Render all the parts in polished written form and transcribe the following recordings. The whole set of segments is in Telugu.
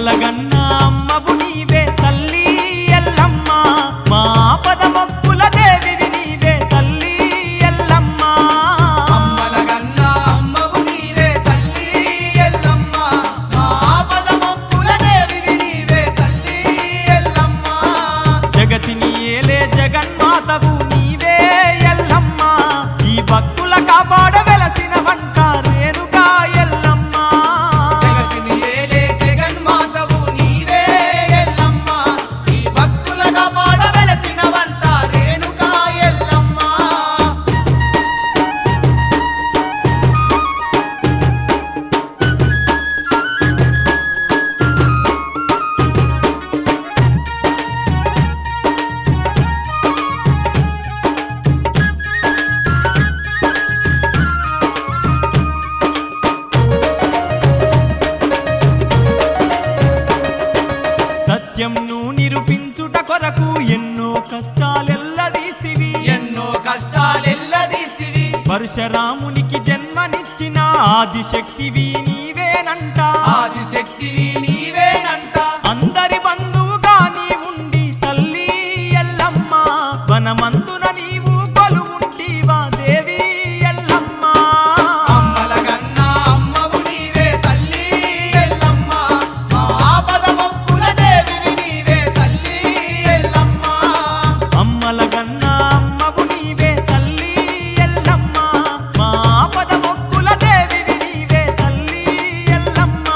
అమ్మలగన్న అమ్మవు నీవే తల్లి ఎల్లమ్మ మా పద మొక్కుల దేవివి నీవే తల్లి ఎల్లమ్మ అమ్మలగన్న అమ్మవు నీవే తల్లి ఎల్లమ్మ మా పద మొక్కుల దేవివి నీవే తల్లి ఎల్లమ్మ జగతిని ఏలే జగన్మాతవు నీవే ఎల్లమ్మ ఈ భక్తుల కాపాడ వెలసిన వంట రేణుకా ఎల్లమ్మ జగతిని ఏలే జగన్మాతవు నీవే ఎల్లమ్మ ఈ భక్తుల కాపాడ వెలసిన వంట రేణుకా ఎల్లమ్మ సత్యంను నిరూపించుట కొరకు ఎన్నో కష్టాలెల్లదీసివి ఎన్నో కష్టాలెల్లదీసివి పరశురామునికి జన్మనిచ్చిన ఆదిశక్తివి నీవేనంట ఆదిశక్తివి నీవేనంట అందరి బంధువుగా నీ ఉండి తల్లి ఎల్లమ్మ వనమందున నీవు కొలువుంటివా దేవి ఎల్లమ్మ అమ్మలగన్న అమ్మవు నీవే తల్లి ఎల్లమ్మ మా పద మొక్కుల దేవివి నీవే తల్లి ఎల్లమ్మ అమ్మలగన్న అమ్మవు నీవే తల్లి ఎల్లమ్మ మా పద మొక్కుల దేవివి నీవే తల్లి ఎల్లమ్మ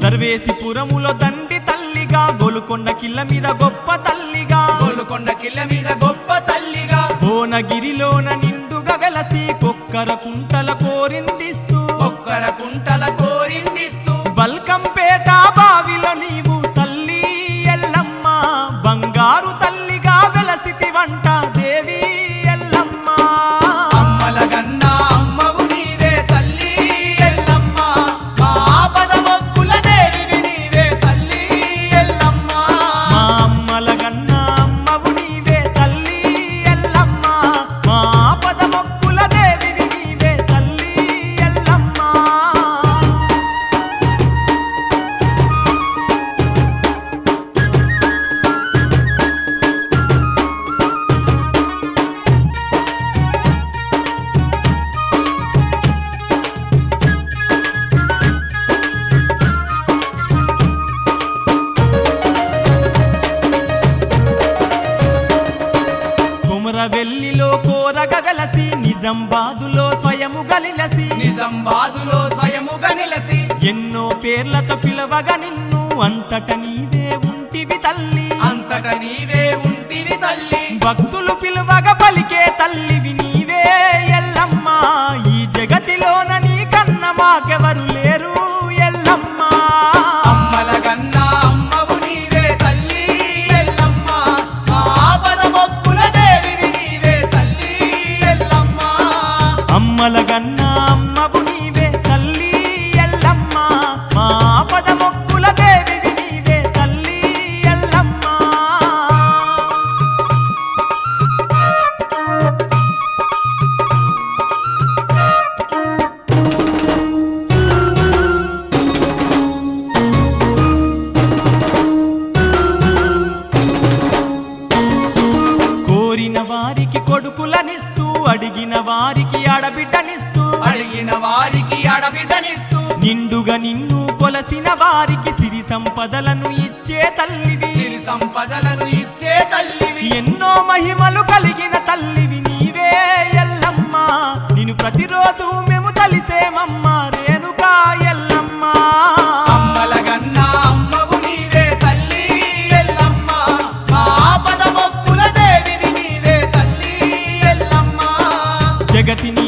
దర్వేసిపురములో దండి తల్లిగా గోలుకొండ కిల్ల మీద గొప్ప తల్లిగా గోలుకొండ కిల్ల మీద గొప్ప తల్లిగా భువనగిరిలోన నిండుగా వెలసి కొక్కర కుంటల కోరిందిస్తూ ఒక్కర కుంటల కోరిందిస్తూ బల్కంపేట బావిలో నీవు తల్లి ఎల్లమ్మ బంగారు తల్లిగా వెలసితి వంట దేవి ఎల్లమ్మ అమ్మలగన్న అమ్మవు నీవే తల్లి ఎల్లమ్మ మా పద మొక్కుల దేవివి నీవే తల్లి ఎల్లమ్మ మా అమ్మలగన్న అమ్మవు నీవే తల్లి ఎల్లమ్మ మా పద మొక్కుల దేవివి నీవే తల్లి ఎల్లమ్మ కొమరవెల్లిలో కోరగ వెలసి నిజామాబాదులో స్వయముగా నిలసి నిజామాబాదులో స్వయముగా నిలసి ఎన్నో పేర్లతో పిలవగా నిన్ను అంతట నీవే ఉంటివి తల్లి అంతట నీవే ఉంటివి తల్లి భక్తులు పిలువగా పలికే తల్లివి నీవే ఎల్లమ్మ ఈ జగతిలోన నీ కన్న మాకెవరు లేరు ఎల్లమ్మ అమ్మలగన్న అమ్మవు నీవే తల్లి ఎల్లమ్మ మా పద మొక్కుల దేవివి నీవే తల్లి ఎల్లమ్మ అమ్మలగన్న అమ్మవు నీవే తల్లి ఎల్లమ్మ మా పద మొక్కుల దేవివి నీవే తల్లి ఎల్లమ్మ కోరిన వారికి కొడుకులనిస్తూ అడిగిన వారికి ఆడబిడ్డనిస్తూ అడిగిన వారికి అడబిడ్డనిస్తూ నిండుగా నిన్ను కొలసిన వారికి సిరి సంపదలను ఇచ్చే తల్లివి సిరి సంపదలను ఇచ్చే తల్లివి ఎన్నో మహిమలు కలిగిన తల్లివి నీవే ఎల్లమ్మ నిన్ను ప్రతిరోజు మేము తలిసేమమ్మ రేణుకా ఎల్లమ్మ అమ్మలగన్న అమ్మవు నీవే తల్లి ఎల్లమ్మ మా పద మొక్కుల దేవివి నీవే తల్లి ఎల్లమ్మ జగతిని